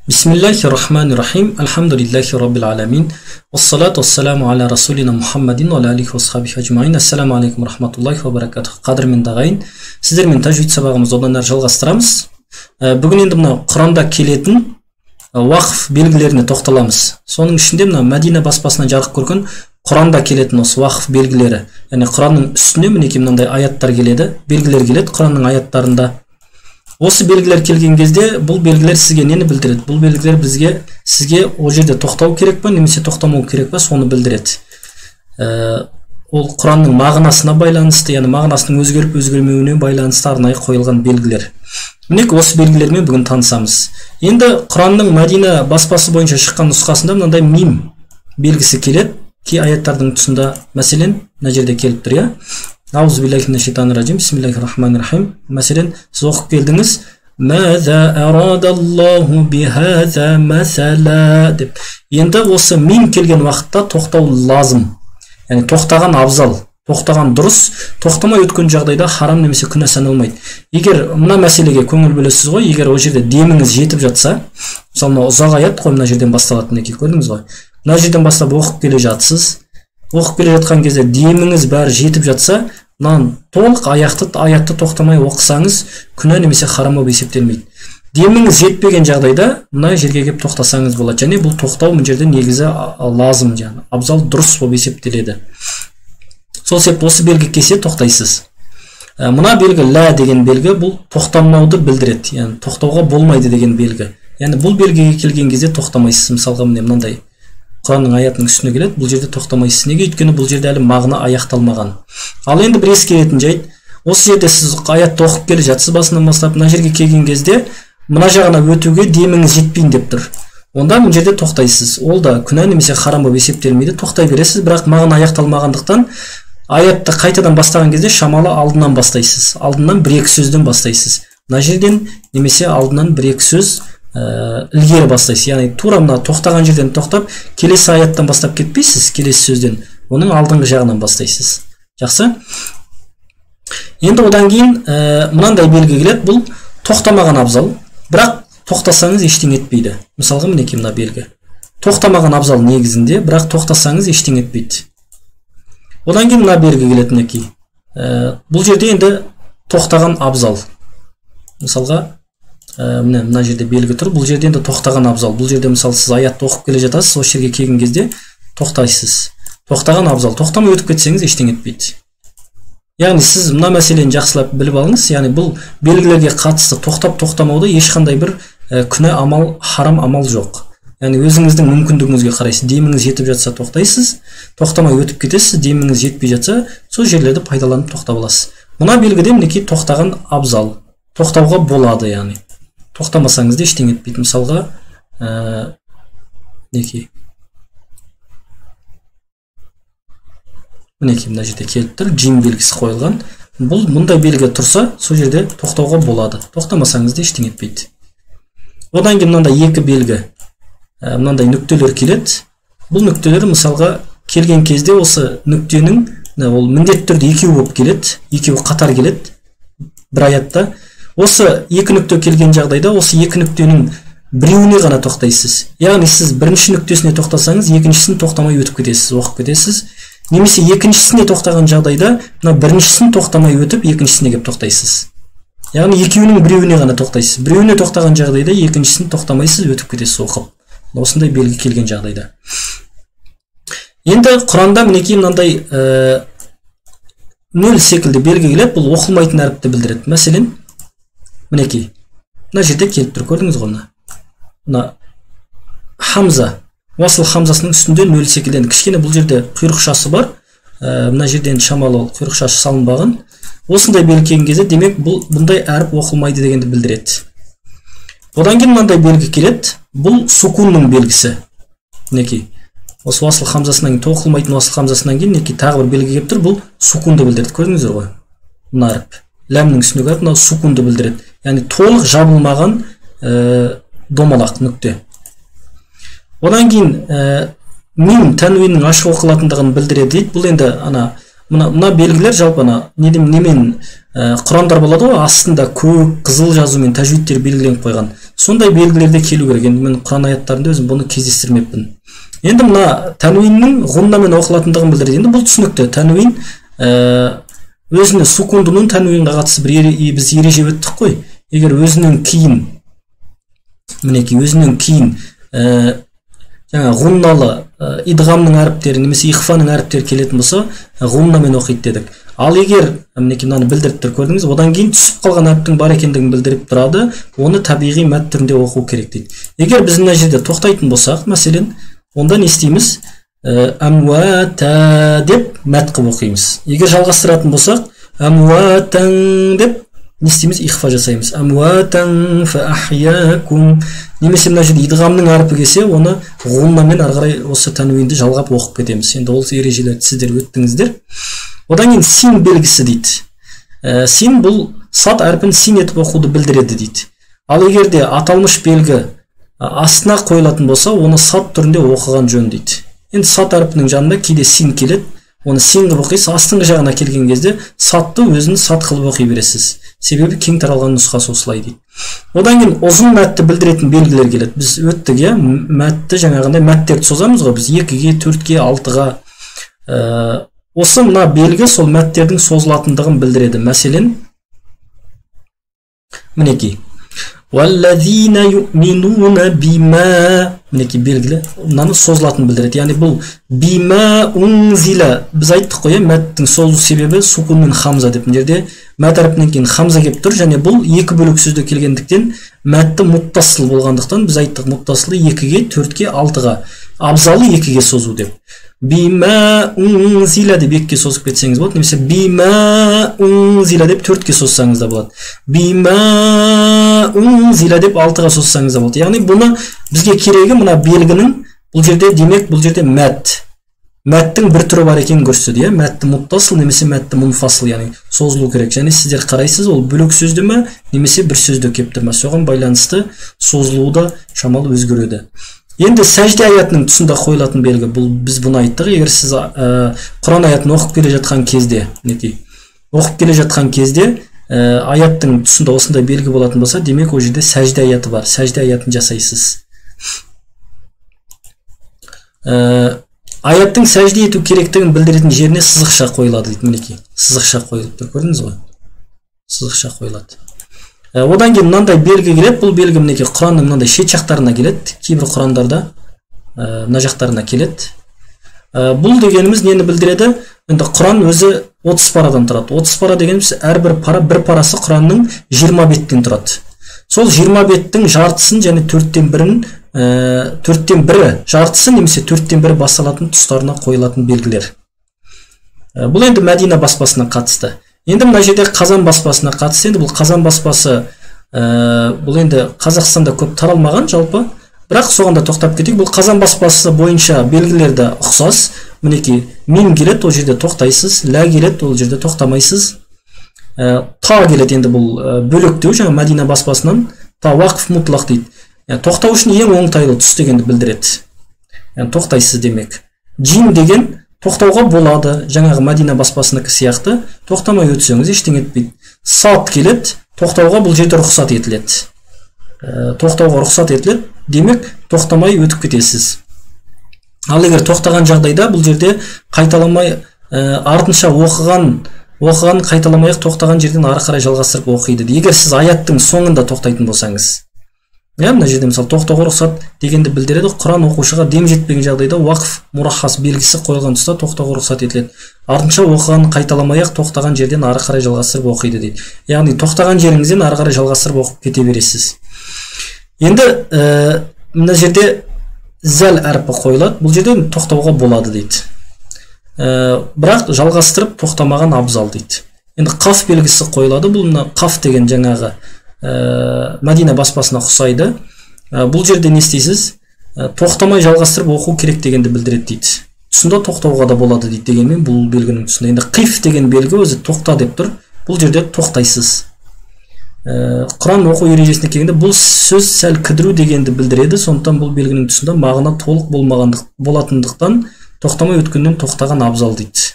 Bismillahirrahmanirrahim. Elhamdülillahi Rabbil alamin. Vessalatu vesselamu ala Rasulina Muhammadin ve alihi ve sahbihi ecmaîn. Assalamu aleykum rahmatullahi ve barakatuh. Qadırmen dağayın. Sizlerмен тажвид сабағымызды одан әрі жалғастырамыз. Бүгін енді мына Құранда келетін уақф белгілеріне тоқталамыз. Соның ішінде мына Мәдина баспасынан жарық көрген Құранда келетін осы уақф белгілері. Яғни Құранның үстіне мінекей мынандай аяттар келеді, белгілер келеді Құранның аяттарында. Осы белгілер келген кезде бұл белгілер сізге нені білдіреді? Бұл белгілер сізге о жерде тоқтау керек па, немесе тоқтамау керек па, соны білдіреді. Ол Құранның мағынасына байланысты, яғни мағынасының өзгеріп өзгермеуіне байланысты арнайы қойылған белгілер. Мінекей осы белгілермен бүгін танысамыз. Енді Құранның Мәдина баспасы бойынша шыққан нұсқасында мынандай мим белгісі келеді. Кей аяттардың тұсында, мәселен, мына жерде келіп тұр, иә? Ауыз биллахи минаш-шайтанир-раджим. Бисмиллахир-рахманир-рахим. Мәселен, сіз оқып келдіңіз. Маза арадаллаху бихаза масала деп. Енді осы мим келген уақытта тоқтау лазым. Яғни тоқтаған абзал, тоқтаған дұрыс, тоқтамай өткен жағдайда харам немесе күнә саналмайды. Егер мына мәселеге көңіл бөлесіз ғой, егер о жерде деміңіз жетіп жатса, мысалы мына ұзақ аят қой, мына жерден басталатын екен, көрдіңіз ғой. Мына жерден бастап оқып келе жатсыз. Оқып келе жатқан кезде деміңіз бәрі жетіп жатса, мынаны толық аятты тоқтамай оқысаңыз, күнә немесе харам болып есептелмейді. Деміңіз жетпеген жағдайда мына жерге келіп тоқтасаңыз болады. Және бұл тоқтау мына жерде негізі лазым, яғни абзал дұрыс болып есептеледі. Сол себепті осы белгі келсе тоқтайсыз. Мына белгі ла деген белгі бұл тоқтамауды білдіреді, яғни тоқтауға болмайды деген белгі. Яғни бұл белгіге келген кезде тоқтамайсыз. Мысалға мынандай Құранның аятының үстіне келеді, бұл жерде тоқтамайсыз. Неге? Өйткені бұл жерде әлі мағына аяқталмаған. Ал енді бір ескеретін жайт, осы жерде сіз аятты оқып келе жатсыз басынан бастап, мына жерге келген кезде мына жағына өтуге деміңіз жетпейін деп тұр. Онда бұл жерде тоқтайсыз. Ол да күнә немесе харам болып есептелмейді. Тоқтай бересіз, бірақ мағына аяқталмағандықтан аятты қайтадан бастаған кезде шамалы алдынан бастайсыз. Алдынан бір-екі сөзден бастайсыз. Мына жерден немесе алдынан бір-екі сөз ілгері бастайсыз. Яғни тура мына тоқтаған жерден тоқтап, келесі аяттан бастап кетпейсіз, келесі сөзден. Оның алдыңғы жағынан бастайсыз. Жақсы? Енді одан кейін мынандай белгі келеді, бұл тоқтамаған абзал, бірақ тоқтасаңыз ештеңе етпейді. Мысалға мінекей мына белгі. Тоқтамаған абзал негізінде, бірақ тоқтасаңыз ештеңе етпейді. Одан кейін мына белгі келеді мінекей. Бұл жерде енді тоқтаған абзал. Мысалға мына жерде белгі тұр. Бұл жерде енді тоқтаған абзал. Бұл жерде мысалы сіз аятты оқып келе жатасыз, осы жерге келген кезде тоқтайсыз. Тоқтаған абзал. Тоқтамай өтіп кетсеңіз ештеңе етпейді. Яғни сіз мына мәселені жақсылап біліп алыңыз. Яғни бұл белгілерге қатысты тоқтап-тоқтамауда ешқандай бір күнә амал, харам амал жоқ. Яғни өзіңіздің мүмкіндігіңізге қарайсыз. Деміңіз жетіп жатса тоқтайсыз, тоқтамай өтіп кетесіз. Деміңіз жетпей жатса, сол жерлерді пайдаланып тоқтап аласыз. Мына белгіде мінекей тоқтаған абзал. Тоқтауға болады, яғни. Тоқтамасаңыз да ештеңе етпейді. Мысалға, мінекей мына жерде келіп тұр, джим белгісі қойылған. Бұл мұндай белгі тұрса, сол жерде тоқтауға болады. Тоқтамасаңыз да ештеңе етпейді. Одан кейін мынандай екі белгі, мынандай нүктелер келеді. Бұл нүктелер мысалға келген кезде осы нүктенің, ол міндетті түрде екеуі болып келеді, екеуі қатар келеді бір аятта. Осы екі нүкте келген жағдайда, осы екі нүктенің біреуіне ғана тоқтайсыз. Яғни сіз бірінші нүктесіне тоқтасаңыз, екіншісін тоқтамай өтіп кетесіз, оқып кетесіз. Немесе екіншісіне тоқтаған жағдайда, мына біріншісін тоқтамай өтіп, екіншісіне келіп тоқтайсыз. Яғни екеуінің біреуіне ғана тоқтайсыз. Біреуіне тоқтаған жағдайда, екіншісін тоқтамайсыз, өтіп кетесіз оқып. Осындай белгі келген жағдайда. Енді Құранда мінекей мынандай нөл секілді белгі келеді, бұл оқылмайтын әріпті білдіреді. Мәселен, мінекей, мына жерде келіп тұр, көрдіңіз ғой мына хамза, уасыл хамзасының үстінде нөл секілден кішкене бұл жерде құйрықшасы бар, мына жерден шамалы құйрықшасы салынбаған. Осындай белгі келген кезде, демек бұндай әріп оқылмайды дегенді білдіреді. Одан кейін мынандай белгі келеді, бұл сукунның белгісі. Мінекей, осы уасыл хамзасынан кейін, тоқылмайтын уасыл хамзасынан кейін мінекей тағы бір белгі келіп тұр, бұл сукунды білдіреді, көрдіңіздер ғой. Мына әріп ләмнің үстіне келіп, мына сукунды білдіреді. Яғни толық жабылмаған домалақ нүкте. Одан кейін мим тәнуиннің ашық оқылатындығын білдіреді дейді. Бұл енді мына белгілер жалпы немен құрандар болады ғой, астында көк қызыл жазумен тәжвидтер белгіленіп қойған. Сондай белгілерде келу керек. Енді мен Құран аяттарында өзім бұны кездестірмеппін. Енді мына тәнуиннің ғуннамен оқылатындығын білдіреді. Енді бұл түсінікті. Тәнуин өзіне сукундының тәнуинға қатысты біз ереже өттік қой. Егер өзінен кейін мінекей өзінен кейін жаңа ғунналы идғамның әріптері немесе ихфаның әріптері келетін болса, ғуннамен оқиды дедік. Ал егер мінекей мынаны білдіріп тұр, көрдіңіз, одан кейін түсіп қалған әріптің бар екендігін білдіріп тұрады, оны табиғи мәд түрінде оқу керек дейді. Егер біз мына жерде тоқтайтын болсақ, мәселен, онда не істейміз? Амуата деп мәд қылып оқимыз. Егер жалғастыратын болсақ, амуатан деп не істейміз? Ихфа жасаймыз. Амуатан фа ахьякум. Немесе мына жерде идғамның әрпі келсе, оны ғуннамен ары қарай осы тәнуинді жалғап оқып кетеміз. Енді ол ережелерді сіздер өттіңіздер. Одан кейін син белгісі дейді. Син бұл сад әрпін син етіп оқуды білдіреді дейді. Ал егер де аталмыш белгі астына қойылатын болса, оны сад түрінде оқыған жөн дейді. Енді сад әрпінің жанында кейде син келеді, оны син қылып оқисыз, астыңғы жағына келген кезде садты өзін сад қылып оқи бересіз. Себебі кең таралған нұсқасы осылай дейді. Одан кейін ұзын мәтті білдіретін белгілер келеді. Біз өттік, мәтті жаңағындай мәттерді созамыз ғой, біз 2-ге, 4-ге, 6-ға. Осы мына белгі сол мәттердің созылатындығын білдіреді. Мәселен, мінекей. Валлазина юминуна бима, мінекей белгілі, мынаны созылатын білдіреді. Яғни бұл бима унзила. Біз айттық қой, мәттің созылу себебі сукун мен хамза деп. Мына жерде мәт әрпінен кейін хамза келіп тұр, және бұл екі бөлік сөзде келгендіктен мәтті муттасыл болғандықтан біз айттық муттасылы 2-ге, 4-ге, 6-ға. Абзалы 2-ге созу деп. Бима унзила деп 2-ге созып кетсеңіз болады, немесе бима унзила деп 4-ге созсаңыз да болады. Бима унзила деп 6-ға созсаңыз да болады. Яғни бұны бізге керегі мына белгінің бұл жерде демек бұл жерде мәт. Мәттің бір түрі бар екенін көрсетеді, мәтті муттасыл немесе мәтті мунфасыл, яғни созылу керек. Және сіздер қарайсыз, ол бөлек сөзді ме немесе бір сөзді келіп тұр ма, соған байланысты созылуы да шамалы өзгереді. Енді сәжде аятының тұсында қойылатын белгі, біз бұны айттық. Егер сіз Құран аятын оқып келе жатқан кезде, аяттың тұсында осындай белгі болатын болса, демек ол жерде сәжде аяты бар. Сәжде аятын жасайсыз. Аяттың сәжде ету керектігін білдіретін жеріне сызықша қойылады дейді. Мінекей, сызықша қойылып тұр, көрдіңіз ғой? Сызықша қойылады. Одан кейін мынандай белгі келеді. Бұл белгі мінекей Құранның мынандай шет жақтарына келеді. Кейбір Құрандарда мына жақтарына келеді. Бұл дегеніміз нені білдіреді? Енді Құран өзі 30 парадан тұрады. 30 пара дегеніміз әрбір пара, бір парасы Құранның 20 беттен тұрады. Сол 20 беттің жартысын және 4-тен 1-і жартысы немесе 4-тен 1-і басталатын тұстарына қойылатын белгілер. Бұл енді Мәдина баспасына қатысты. Енді мына жерде Қазан баспасына қатысты. Енді бұл Қазан баспасы бұл енді Қазақстанда көп таралмаған жалпы, бірақ соған да тоқтап кетейік. Бұл Қазан баспасы бойынша белгілерді ұқсас. Мінекей, мин келеді, ол жерде тоқтайсыз, лә келеді, ол жерде тоқтамайсыз. Та келеді, енді бұл бөлектеу, жаңа Мәдина баспасынан та уақф мұтлақ дейді. Тоқтау үшін ең оңтайлы тұс дегенді білдіреді. Тоқтайсыз демек. Джин деген тоқтауға болады, жаңағы Мәдина баспасынікі сияқты, тоқтамай өтсеңіз ештеңе етпейді. Сад келеді, тоқтауға бұл жерде рұқсат етіледі. Тоқтауға рұқсат етіледі, демек тоқтамай өтіп кетесіз. Ал егер тоқтаған жағдайда бұл жерде қайталамай артынша оқыған қайталамай тоқтаған жерден ары қарай жалғастырып оқиды. Егер сіз аяттың соңында тоқтайтын болсаңыз, мына жерде мысалы тоқтауға рұқсат дегенді білдіреді. Құран оқушыға дем жетпеген жағдайда уақф мураххас белгісі қойылған тұста тоқтауға рұқсат етіледі. Артынша оқыған қайталамай тоқтаған жерден ары қарай жалғастырып оқиды дейді. Яғни тоқтаған жеріңізден ары қарай жалғастырып оқып кете бересіз. Енді мына жерде зәл әрпі қойылады. Бұл жерде тоқтауға болады дейді. Бірақ жалғастырып тоқтамаған абзал дейді. Енді қаф белгісі қойылады. Бұл қаф деген жаңағы Мәдина баспасына ұқсайды. Бұл жерде не істейсіз? Тоқтамай жалғастырып оқу керек дегенді білдіреді дейді. Тұсында тоқтауға да болады дейді. Дегенмен бұл белгінің тұсында. Енді қиф деген белгі өзі тоқта деп тұр. Бұл жерде тоқтайсыз. Құран оқу ережесіне келгенде бұл сөз сәл кідіру дегенді білдіреді. Сондықтан бұл белгінің тұсында мағына толық болатындықтан тоқтамай өткеннен тоқтаған абзал дейді.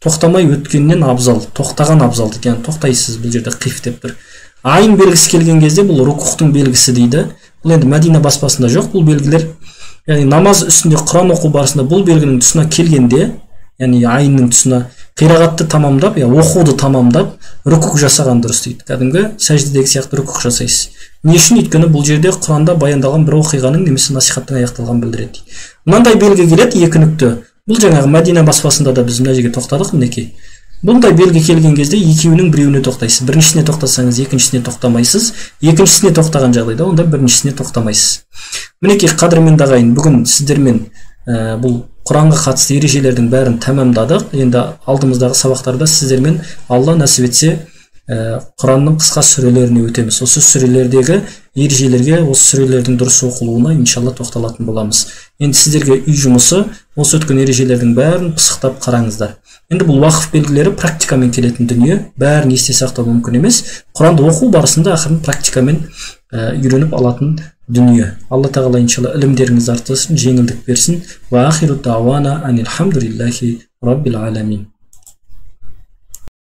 тоқтамай өткеннен абзал, тоқтаған абзал дейді. Яғни тоқтайсыз, бұл жерде қиф деп тұр. Айын белгісі келген кезде бұл рукухтың белгісі дейді. Бұл енді Мәдина баспасында жоқ бұл белгілер. Яғни намаз үстінде Құран оқу барысында бұл белгінің тұсына келгенде, яғни айының тұсына қирағатты тамамдап, оқуды тамамдап, рукух жасаған дұрыс дейді. Кәдімгі сәждедегі сияқты рукух жасайсыз. Не үшін? Өйткені бұл жерде Құранда баяндалған бір оқиғаның немесе насихаттың аяқталғанын білдіреді. Мынандай белгі келеді, екі нүкте. Бұл жаңағы Мәдина баспасында да біз мына жерге тоқтадық, мінекей. Бұндай белгі келген кезде екеуінің біреуіне тоқтайсыз. Біріншісіне тоқтасаңыз, екіншісіне тоқтамайсыз. Екіншісіне тоқтаған жағдайда онда біріншісіне тоқтамайсыз. Мінекей, қадірменді ағайын, бүгін сіздермен бұл Құранға қатысты ережелердің бәрін тәмамдадық. Енді алдымыздағы сабақтарда сіздермен Алла нәсіп етсе Құранның қысқа сүрелеріне өтеміз. Осы сүрелердегі ережелерге, осы сүрелердің дұрыс оқылуына иншалла тоқталатын боламыз. Енді сіздерге үй жұмысы осы өткен ережелердің бәрін пысықтап қараңыздар. Енді бұл уақыф белгілері практикамен келетін дүние, бәрін есте сақтау мүмкін емес. Құранды оқу барысында ақырын практикамен үйреніп алатын дүние. Алла тағала иншалла ілімдеріңіз артылсын, жеңілдік берсін. Ва ахиру дауана анилхамдулиллахи раббил аламин.